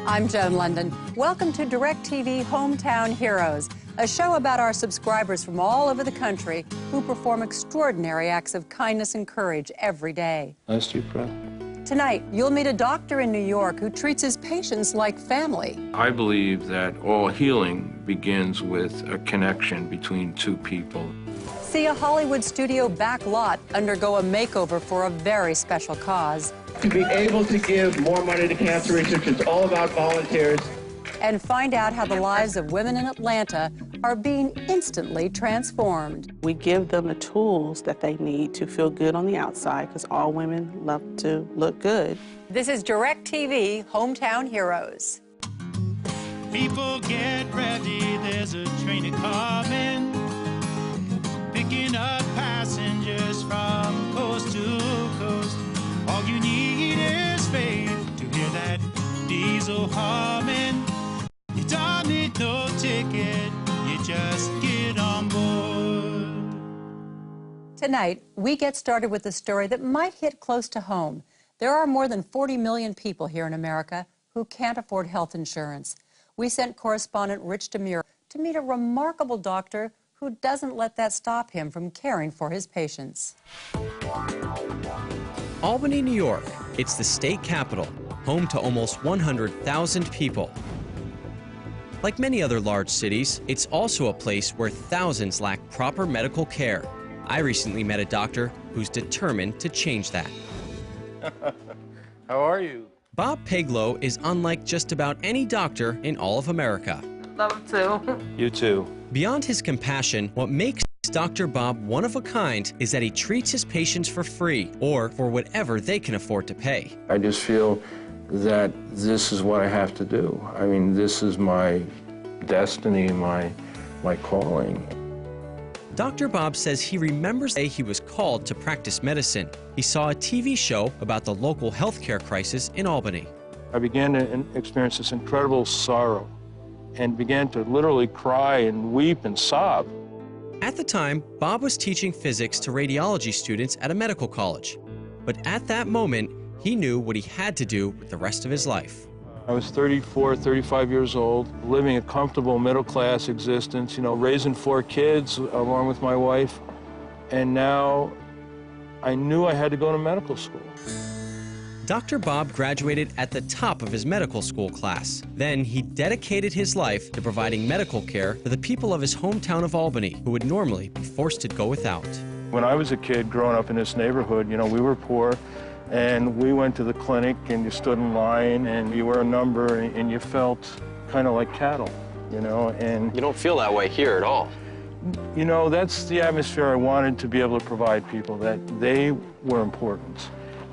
I'm Joan Lunden. Welcome to DirecTV Hometown Heroes, a show about our subscribers from all over the country who perform extraordinary acts of kindness and courage every day. Nice deep breath. Tonight, you'll meet a doctor in New York who treats his patients like family. I believe that all healing begins with a connection between two people. See a Hollywood studio back lot undergo a makeover for a very special cause. To be able to give more money to cancer research, it's all about volunteers. And find out how the lives of women in Atlanta are being instantly transformed. We give them the tools that they need to feel good on the outside, because all women love to look good. This is DirecTV Hometown Heroes. People get ready, there's a train coming, picking up passengers from coast to coast. All you need is faith to hear that diesel humming. You don't need no ticket, you just get on board. Tonight, we get started with a story that might hit close to home. There are more than 40 million people here in America who can't afford health insurance. We sent correspondent Rich DeMure to meet a remarkable doctor who doesn't let that stop him from caring for his patients. Albany, New York. It's the state capital, home to almost 100,000 people. Like many other large cities, it's also a place where thousands lack proper medical care. I recently met a doctor who's determined to change that. How are you? Bob Peglow is unlike just about any doctor in all of America. Love to. You too. Beyond his compassion, what makes Dr. Bob one of a kind is that he treats his patients for free or for whatever they can afford to pay. I just feel that this is what I have to do. I mean, this is my destiny, my calling. Dr. Bob says he remembers the day he was called to practice medicine. He saw a TV show about the local healthcare crisis in Albany. I began to experience this incredible sorrow and began to literally cry and weep and sob. At the time, Bob was teaching physics to radiology students at a medical college. But at that moment, he knew what he had to do with the rest of his life. I was 34, 35 years old, living a comfortable middle-class existence, raising 4 kids along with my wife. And now I knew I had to go to medical school. Dr. Bob graduated at the top of his medical school class. Then he dedicated his life to providing medical care for the people of his hometown of Albany, who would normally be forced to go without. When I was a kid growing up in this neighborhood, we were poor, and we went to the clinic and you stood in line and you were a number and you felt kind of like cattle, and... You don't feel that way here at all. That's the atmosphere I wanted to be able to provide people, that they were important,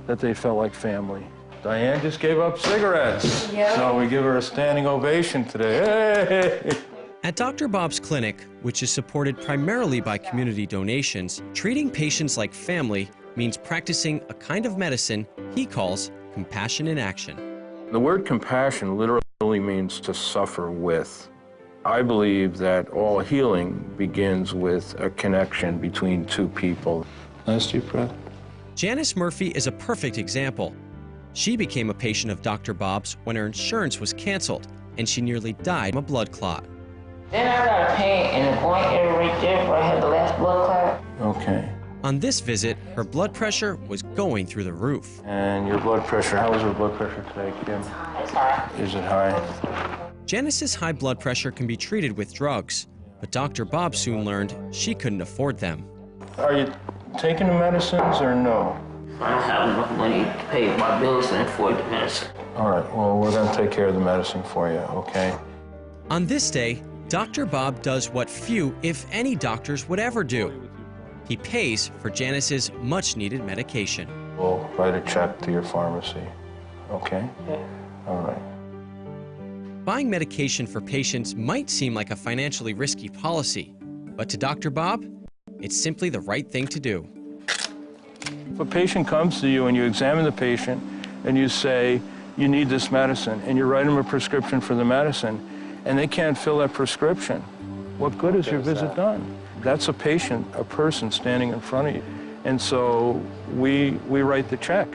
that they felt like family. Diane just gave up cigarettes, so we give her a standing ovation today. Hey! At Dr. Bob's clinic, which is supported primarily by community donations, treating patients like family means practicing a kind of medicine he calls compassion in action. The word compassion literally means to suffer with. I believe that all healing begins with a connection between two people. Nice deep breath. Janice Murphy is a perfect example. She became a patient of Dr. Bob's when her insurance was canceled, and she nearly died from a blood clot. Then I got a pain in the groin area right there where I had the last blood clot. Okay. On this visit, her blood pressure was going through the roof. And your blood pressure, how is your blood pressure today, Kim? It's high. Is it high? Janice's high blood pressure can be treated with drugs, but Dr. Bob soon learned she couldn't afford them. Are you taking the medicines or no? I don't have enough money to pay my bills and afford the medicine. All right, well, we're going to take care of the medicine for you, okay? On this day, Dr. Bob does what few, if any, doctors would ever do. He pays for Janice's much-needed medication. We'll write a check to your pharmacy, okay? Yeah. All right. Buying medication for patients might seem like a financially risky policy, but to Dr. Bob, it's simply the right thing to do. If a patient comes to you and you examine the patient and you say, you need this medicine, and you write them a prescription for the medicine, and they can't fill that prescription, what good is your visit done? That's a patient, a person standing in front of you. And so we write the check.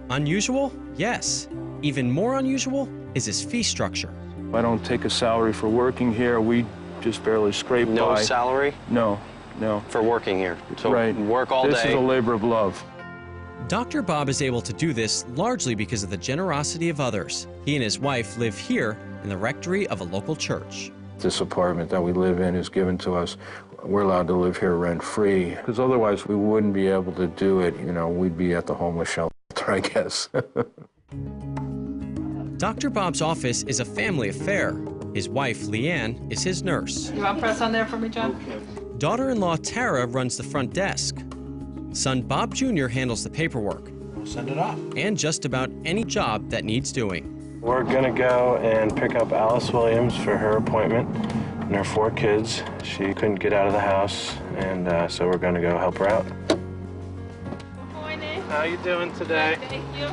Unusual? Yes. Even more unusual? is his fee structure. I don't take a salary for working here. We just barely scrape by. No salary? No, no. For working here? So right. Work all day? This is a labor of love. Dr. Bob is able to do this largely because of the generosity of others. He and his wife live here in the rectory of a local church. This apartment that we live in is given to us. We're allowed to live here rent-free, because otherwise we wouldn't be able to do it. You know, we'd be at the homeless shelter, I guess. Dr. Bob's office is a family affair. His wife, Leanne, is his nurse. You want to press on there for me, John? Daughter-in-law Tara runs the front desk. Son Bob Jr. handles the paperwork. We'll send it off. And just about any job that needs doing. We're gonna go and pick up Alice Williams for her appointment and her 4 kids. She couldn't get out of the house, and so we're gonna go help her out. Good morning. How you doing today? Thank you.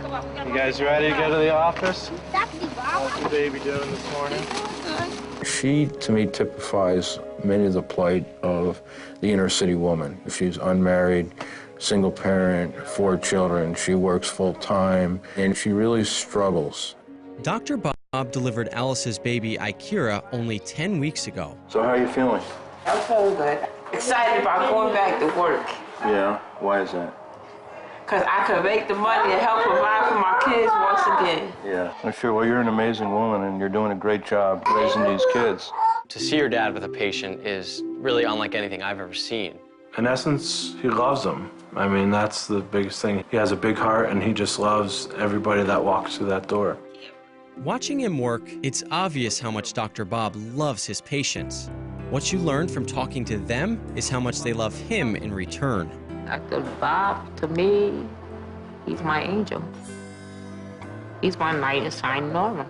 Come on, we gotta You guys ready to go to the office? Exactly, Bob. How's the baby doing this morning? She, to me, typifies many of the plight of the inner city woman. She's unmarried, single parent, 4 children. She works full-time, and she really struggles. Dr. Bob delivered Alice's baby, Ikira, only 10 weeks ago. So how are you feeling? I'm feeling good. Excited about going back to work. Yeah, why is that? Because I could make the money and help provide for my kids once again. Yeah. I'm sure, well, you're an amazing woman, and you're doing a great job raising these kids. To see your dad with a patient is really unlike anything I've ever seen. In essence, he loves them. I mean, that's the biggest thing. He has a big heart, and he just loves everybody that walks through that door. Watching him work, it's obvious how much Dr. Bob loves his patients. What you learn from talking to them is how much they love him in return. Dr. Bob, to me, he's my angel. He's my knight in shining armor.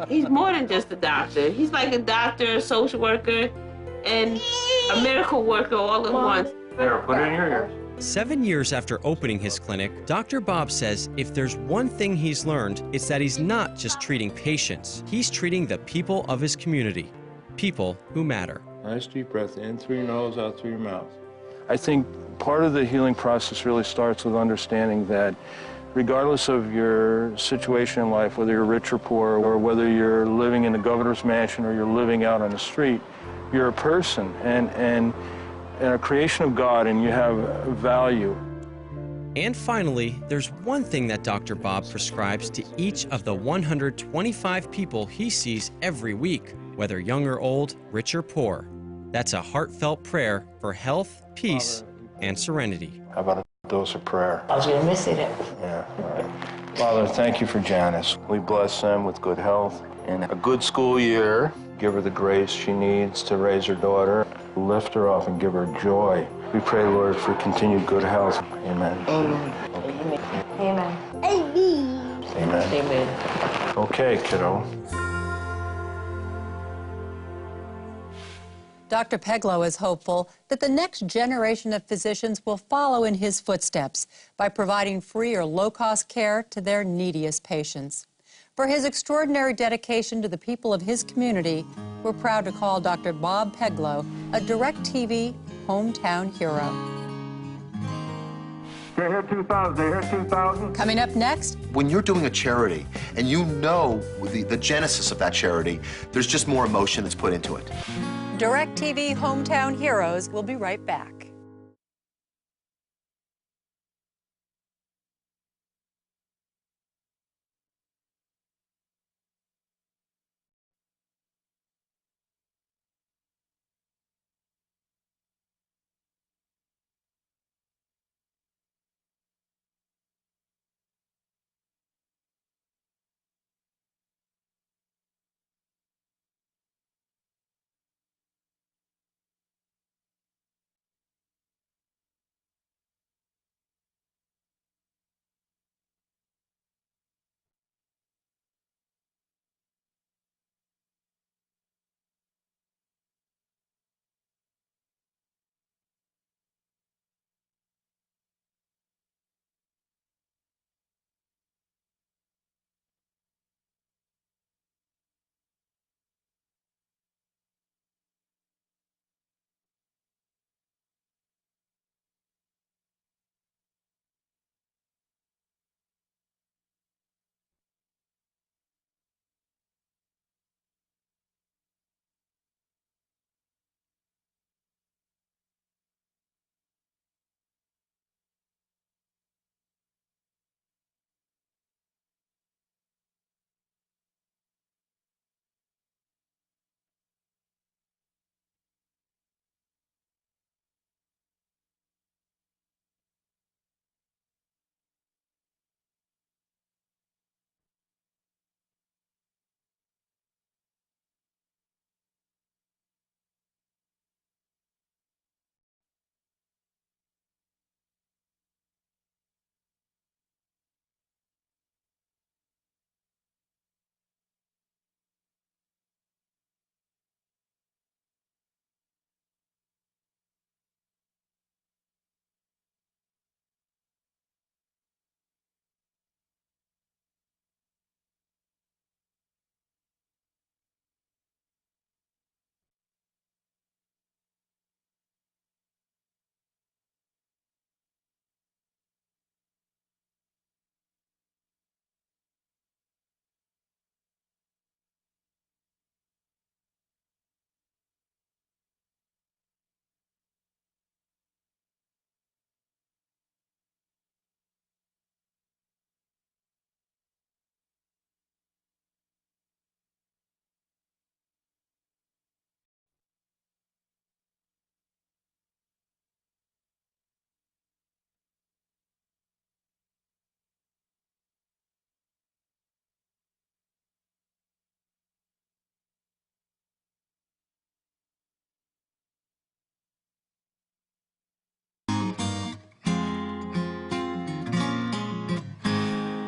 He's more than just a doctor. He's like a doctor, a social worker, and a miracle worker all at once. There, put it in your ears. 7 years after opening his clinic, Dr. Bob says if there's one thing he's learned, it's that he's not just treating patients. He's treating the people of his community, people who matter. Nice deep breath in through your nose, out through your mouth. I think part of the healing process really starts with understanding that regardless of your situation in life, whether you're rich or poor, or whether you're living in the governor's mansion or you're living out on the street, you're a person and a creation of God, and you have value. And finally, there's one thing that Dr. Bob prescribes to each of the 125 people he sees every week, whether young or old, rich or poor. That's a heartfelt prayer for health, peace, and serenity. How about a dose of prayer? I was going to miss it. Yeah, all right. Father, thank you for Janice. We bless them with good health and a good school year. Give her the grace she needs to raise her daughter. Lift her up and give her joy. We pray, Lord, for continued good health. Amen. Amen. Okay. Amen. Amen. Amen. Okay, kiddo. Dr. Peglow is hopeful that the next generation of physicians will follow in his footsteps by providing free or low-cost care to their neediest patients. For his extraordinary dedication to the people of his community, we're proud to call Dr. Bob Peglow a DirecTV hometown hero. They hear 2,000. They hear 2,000. Coming up next, when you're doing a charity and you know the genesis of that charity, there's just more emotion that's put into it. DirecTV Hometown Heroes will be right back.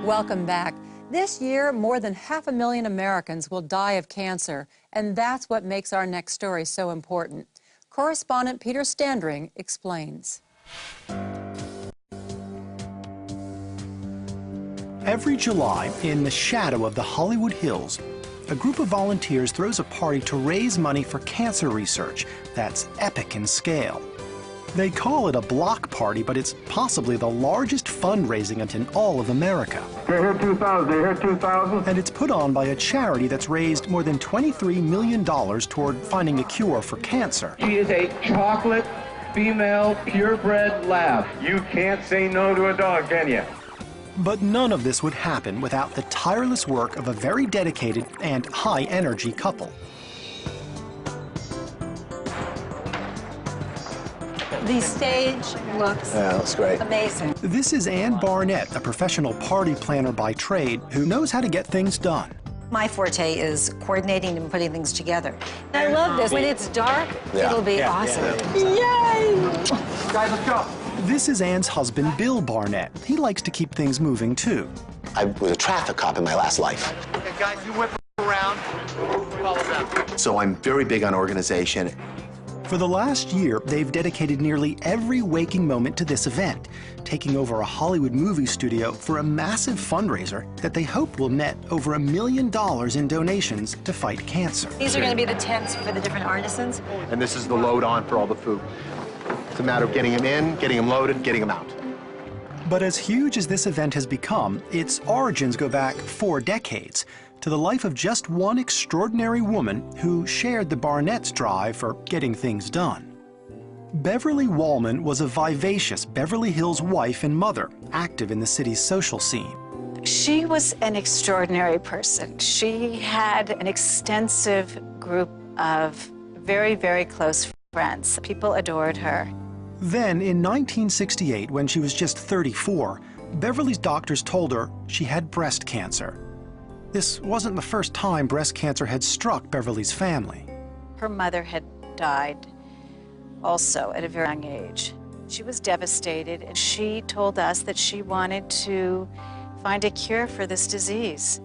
Welcome back. This year, more than 500,000 Americans will die of cancer, and that's what makes our next story so important. Correspondent Peter Standring explains. Every July, in the shadow of the Hollywood Hills, a group of volunteers throws a party to raise money for cancer research that's epic in scale. They call it a block party, but it's possibly the largest fundraising event in all of America. Here 2,000, here 2,000. And it's put on by a charity that's raised more than $23 million toward finding a cure for cancer. She is a chocolate female purebred lab. You can't say no to a dog, can you? But none of this would happen without the tireless work of a very dedicated and high-energy couple. The stage looks amazing. This is Ann Barnett, a professional party planner by trade who knows how to get things done. My forte is coordinating and putting things together. I love this. When it's dark, it'll be awesome. Yay! Guys, let's go. This is Ann's husband, Bill Barnett. He likes to keep things moving, too. I was a traffic cop in my last life. Okay, guys, you whip around. Follow them. So I'm very big on organization. For the last year, they've dedicated nearly every waking moment to this event, taking over a Hollywood movie studio for a massive fundraiser that they hope will net over $1 million in donations to fight cancer. These are going to be the tents for the different artisans. And this is the load on for all the food. It's a matter of getting them in, getting them loaded, getting them out. But as huge as this event has become, its origins go back 4 decades to the life of just one extraordinary woman who shared the Barnett's drive for getting things done. Beverly Wallman was a vivacious Beverly Hills wife and mother, active in the city's social scene. She was an extraordinary person. She had an extensive group of very, very close friends. People adored her. Then, in 1968, when she was just 34, Beverly's doctors told her she had breast cancer. This wasn't the first time breast cancer had struck Beverly's family. Her mother had died also at a very young age. She was devastated, and she told us that she wanted to find a cure for this disease.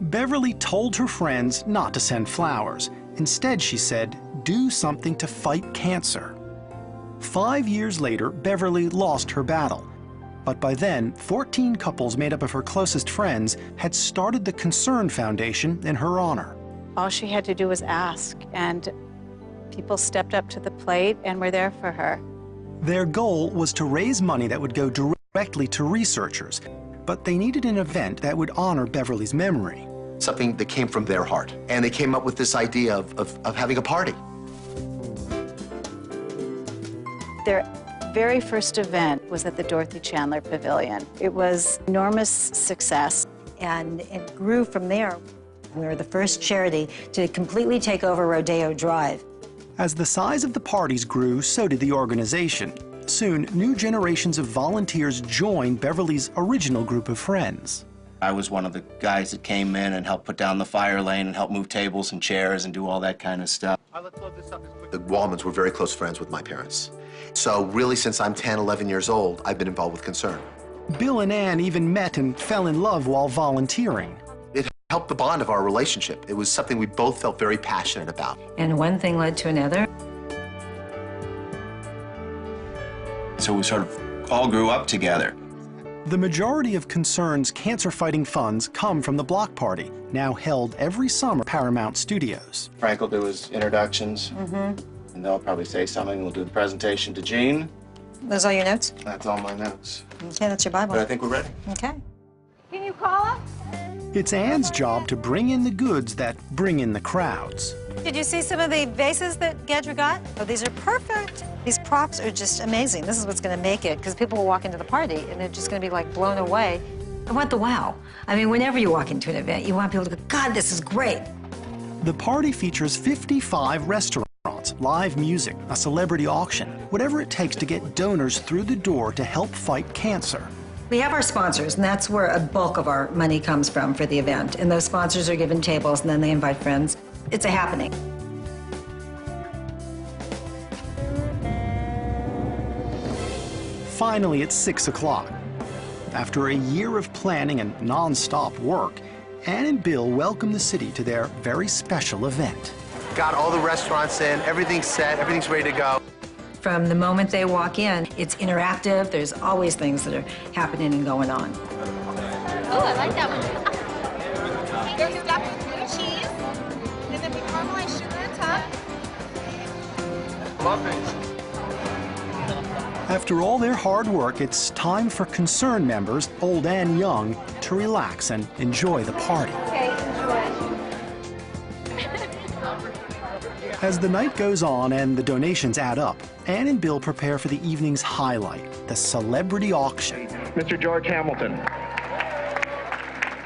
Beverly told her friends not to send flowers. Instead, she said, do something to fight cancer. 5 years later, Beverly lost her battle. But by then, 14 couples made up of her closest friends had started the Concern Foundation in her honor. All she had to do was ask, and people stepped up to the plate and were there for her. Their goal was to raise money that would go directly to researchers, but they needed an event that would honor Beverly's memory. Something that came from their heart. And they came up with this idea of having a party. Their very first event was at the Dorothy Chandler Pavilion. It was enormous success, and it grew from there. We were the first charity to completely take over Rodeo Drive. As the size of the parties grew, so did the organization. Soon, new generations of volunteers joined Beverly's original group of friends. I was one of the guys that came in and helped put down the fire lane and help move tables and chairs and do all that kind of stuff. The Wallmans were very close friends with my parents. So really, since I'm 10, 11 years old, I've been involved with Concern. Bill and Ann even met and fell in love while volunteering. It helped the bond of our relationship. It was something we both felt very passionate about. And one thing led to another. So we sort of all grew up together. The majority of Concern's cancer-fighting funds come from the block party, now held every summer at Paramount Studios. Frank will do his introductions, and they'll probably say something. We'll do the presentation to Jean. Those all your notes? That's all my notes. Okay, that's your Bible. But I think we're ready. Okay. Can you call us? It's Ann's job to bring in the goods that bring in the crowds. Did you see some of the vases that Gedra got? Oh, these are perfect. These props are just amazing. This is what's going to make it, because people will walk into the party and they're just going to be like blown away. I want the wow. I mean, whenever you walk into an event, you want people to go, God, this is great. The party features 55 restaurants, live music, a celebrity auction, whatever it takes to get donors through the door to help fight cancer. We have our sponsors, and that's where a bulk of our money comes from for the event. And those sponsors are given tables, and then they invite friends. It's a happening. Finally, it's 6 o'clock. After a year of planning and non-stop work, Ann and Bill welcome the city to their very special event. Got all the restaurants in, everything's set, everything's ready to go. From the moment they walk in, it's interactive. There's always things that are happening and going on. Oh, I like that one. There's stuffed with blue cheese, and then we caramelize sugar on top. Love it. After all their hard work, it's time for concerned members, old and young, to relax and enjoy the party. Okay, enjoy. As the night goes on and the donations add up, Ann and Bill prepare for the evening's highlight, the celebrity auction. Mr. George Hamilton.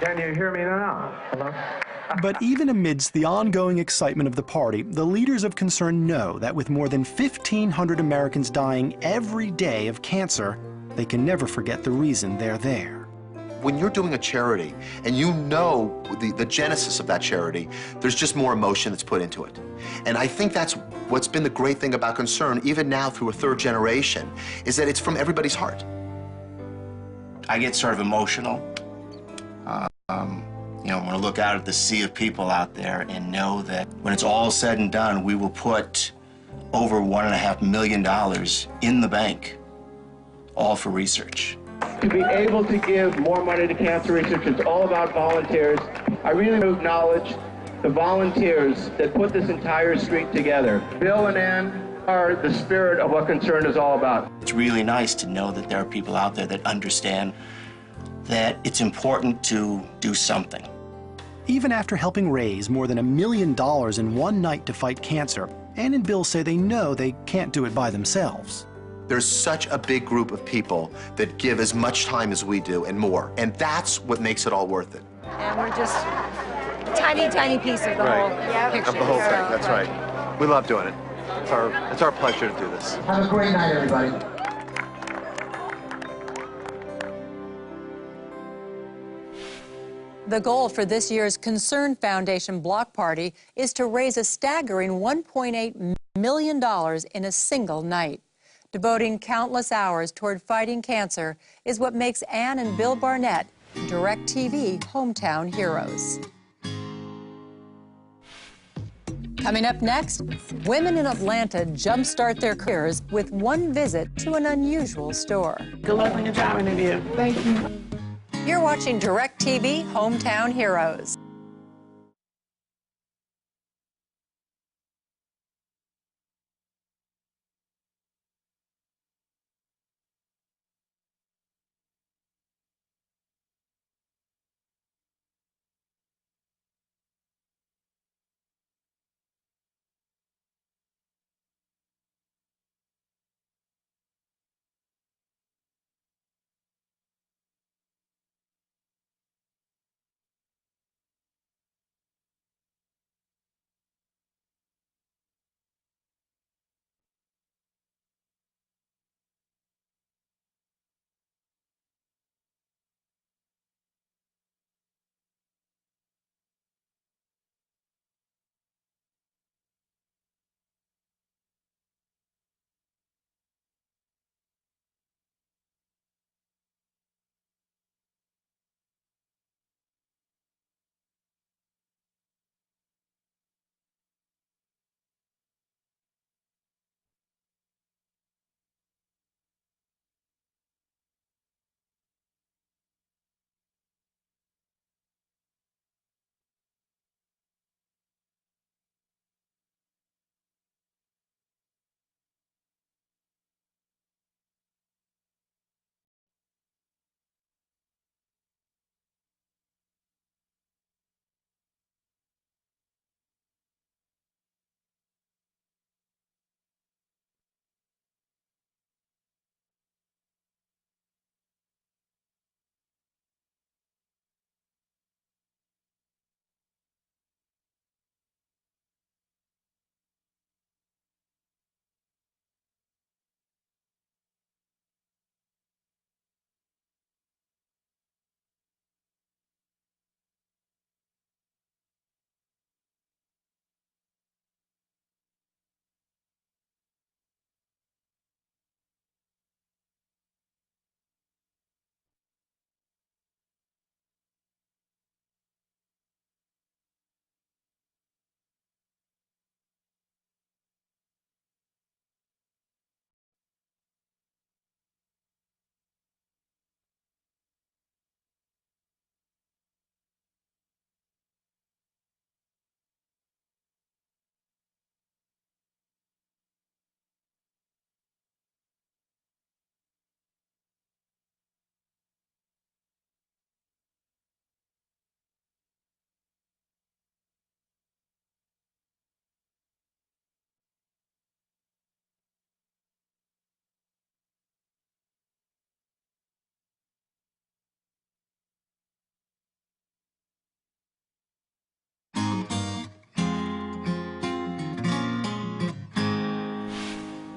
Can you hear me now? Hello? But even amidst the ongoing excitement of the party, the leaders of concern know that with more than 1,500 Americans dying every day of cancer, they can never forget the reason they're there. When you're doing a charity and you know the genesis of that charity, there's just more emotion that's put into it. And I think that's what's been the great thing about Concern, even now through a third generation, is that it's from everybody's heart. I get sort of emotional. You know, when I look out at the sea of people out there and know that when it's all said and done, we will put over $1.5 million in the bank, all for research. To be able to give more money to cancer research, it's all about volunteers. I really acknowledge the volunteers that put this entire street together. Bill and Ann are the spirit of what Concern is all about. It's really nice to know that there are people out there that understand that it's important to do something. Even after helping raise more than $1 million in one night to fight cancer, Ann and Bill say they know they can't do it by themselves. There's such a big group of people that give as much time as we do and more, and that's what makes it all worth it. And we're just a tiny, tiny piece of the whole picture. Of the whole thing, that's right. We love doing it. It's our pleasure to do this. Have a great night, everybody. The goal for this year's Concern Foundation Block Party is to raise a staggering $1.8 million in a single night. Devoting countless hours toward fighting cancer is what makes Ann and Bill Barnett DirecTV hometown heroes. Coming up next, women in Atlanta jumpstart their careers with one visit to an unusual store. Good luck on your job interview. Thank you. You're watching DirecTV Hometown Heroes.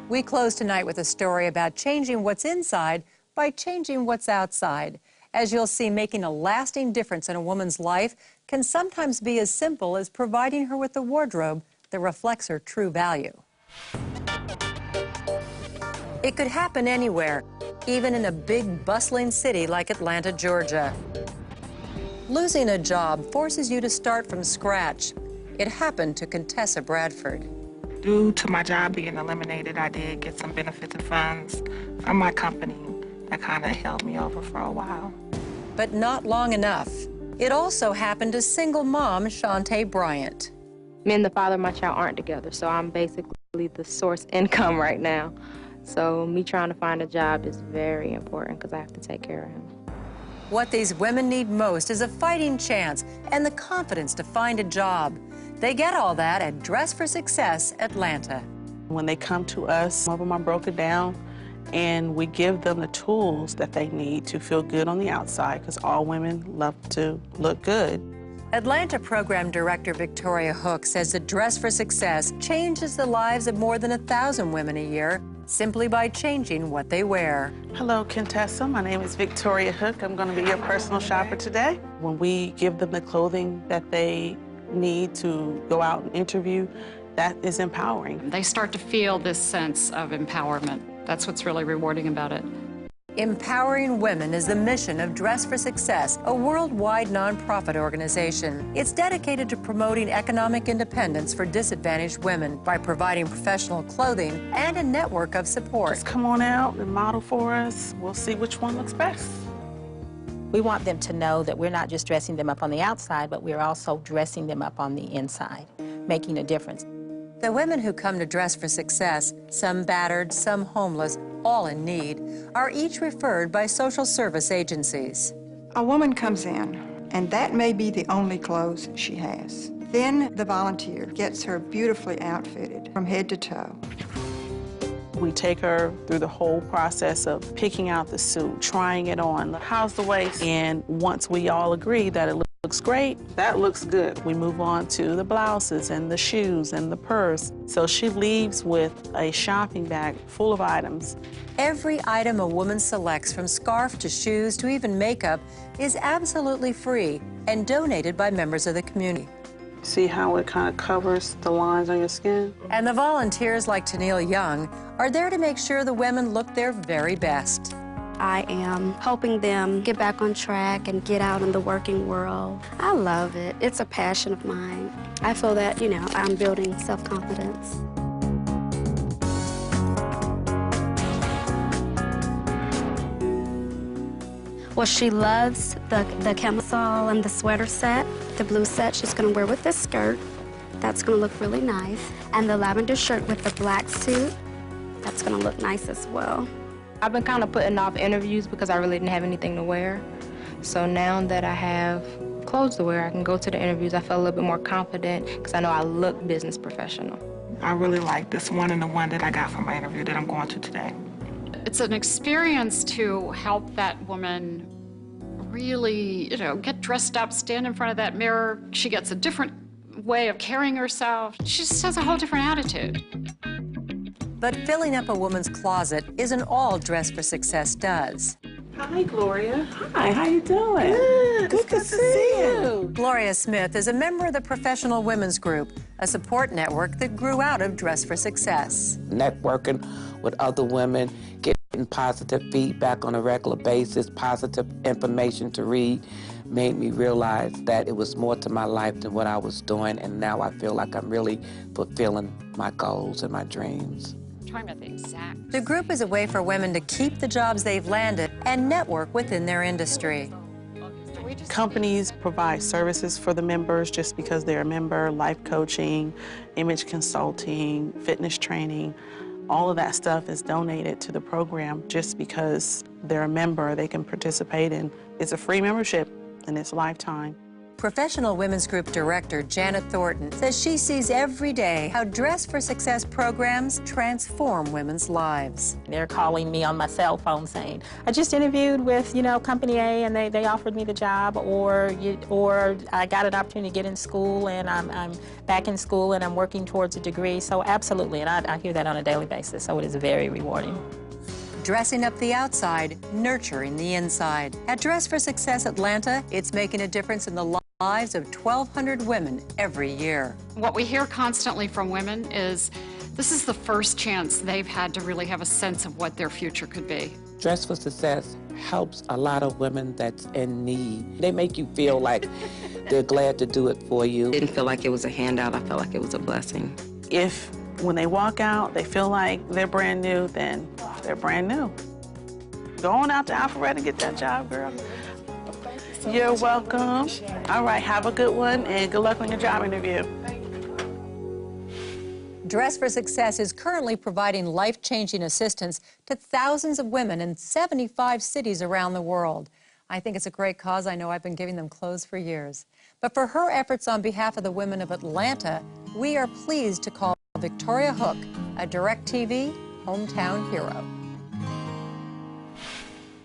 We close tonight with a story about changing what's inside by changing what's outside. As you'll see, making a lasting difference in a woman's life can sometimes be as simple as providing her with a wardrobe that reflects her true value. It could happen anywhere, even in a big, bustling city like Atlanta, Georgia. Losing a job forces you to start from scratch. It happened to Contessa Bradford. Due to my job being eliminated, I did get some benefits and funds from my company that kind of held me over for a while. But not long enough. It also happened to single mom Shantae Bryant. Me and the father of my child aren't together, so I'm basically the source income right now. So me trying to find a job is very important because I have to take care of him. What these women need most is a fighting chance and the confidence to find a job. They get all that at Dress for Success Atlanta. When they come to us, some of them are broken down, and we give them the tools that they need to feel good on the outside, because all women love to look good. Atlanta Program Director Victoria Hook says that Dress for Success changes the lives of more than 1,000 women a year simply by changing what they wear. Hello, Contessa. My name is Victoria Hook. I'm going to be your personal shopper today. When we give them the clothing that they need to go out and interview, that is empowering. They start to feel this sense of empowerment. That's what's really rewarding about it. Empowering women is the mission of Dress for Success, a worldwide nonprofit organization. It's dedicated to promoting economic independence for disadvantaged women by providing professional clothing and a network of support. Just come on out and model for us. We'll see which one looks best. We want them to know that we're not just dressing them up on the outside, but we're also dressing them up on the inside, making a difference. The women who come to Dress for Success, some battered, some homeless, all in need, are each referred by social service agencies. A woman comes in, and that may be the only clothes she has. Then the volunteer gets her beautifully outfitted from head to toe. We take her through the whole process of picking out the suit, trying it on, how's the waist, and once we all agree that it looks great, that looks good, we move on to the blouses and the shoes and the purse. So she leaves with a shopping bag full of items. Every item a woman selects, from scarf to shoes to even makeup, is absolutely free and donated by members of the community. See how it kind of covers the lines on your skin? And the volunteers like Tennille Young are there to make sure the women look their very best. I am helping them get back on track and get out in the working world. I love it. It's a passion of mine. I feel that, you know, I'm building self-confidence. Well, she loves the camisole and the sweater set. The blue set she's gonna wear with this skirt. That's gonna look really nice. And the lavender shirt with the black suit. That's gonna look nice as well. I've been kind of putting off interviews because I really didn't have anything to wear. So now that I have clothes to wear, I can go to the interviews. I feel a little bit more confident because I know I look business professional. I really like this one and the one that I got from my interview that I'm going to today. It's an experience to help that woman really, you know, get dressed up, stand in front of that mirror. She gets a different way of carrying herself. She just has a whole different attitude. But filling up a woman's closet isn't all Dress for Success does. Hi, Gloria. Hi, how you doing? Good to see you. Gloria Smith is a member of the Professional Women's Group, a support network that grew out of Dress for Success. Networking with other women, getting positive feedback on a regular basis, positive information to read, made me realize that it was more to my life than what I was doing, and now I feel like I'm really fulfilling my goals and my dreams. Talking about the exact. The group is a way for women to keep the jobs they've landed and network within their industry. Companies provide services for the members just because they're a member, life coaching, image consulting, fitness training. All of that stuff is donated to the program just because they're a member, they can participate, and it's a free membership and it's lifetime. Professional Women's Group Director Janet Thornton says she sees every day how Dress for Success programs transform women's lives. They're calling me on my cell phone saying, I just interviewed with, Company A and they offered me the job, or I got an opportunity to get in school and I'm back in school and I'm working towards a degree. So absolutely, and I hear that on a daily basis, so it is very rewarding. Dressing up the outside, nurturing the inside. At Dress for Success Atlanta, it's making a difference in the lives of 1,200 women every year. What we hear constantly from women is this is the first chance they've had to really have a sense of what their future could be. Dress for Success helps a lot of women that's in need. They make you feel like they're glad to do it for you. Didn't feel like it was a handout. I felt like it was a blessing. If when they walk out, they feel like they're brand new, then they're brand new. Go on out to Alpharetta and get that job, girl. You're welcome. All right, have a good one, and good luck on your job interview. Dress for Success is currently providing life-changing assistance to thousands of women in 75 cities around the world. I think it's a great cause. I know I've been giving them clothes for years. But for her efforts on behalf of the women of Atlanta, we are pleased to call Victoria Hook a DirecTV hometown hero.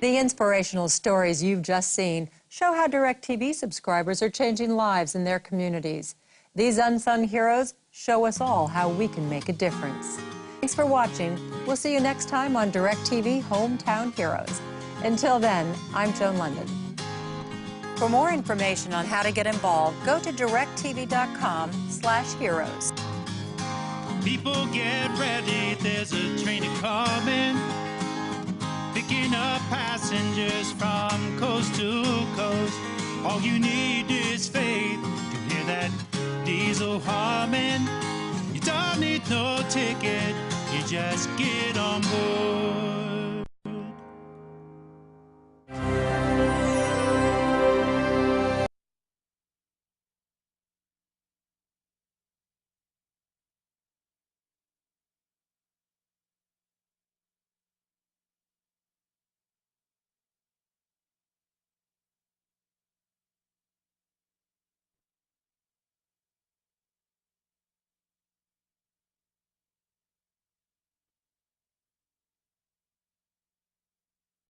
The inspirational stories you've just seen show how DirecTV subscribers are changing lives in their communities. These unsung heroes show us all how we can make a difference. Thanks for watching. We'll see you next time on DirecTV Hometown Heroes. Until then, I'm Joan Lunden. For more information on how to get involved, go to directv.com/heroes. People get ready, there's a train coming, picking up passengers from coast to coast. All you need is faith to hear that diesel humming. You don't need no ticket, you just get on board.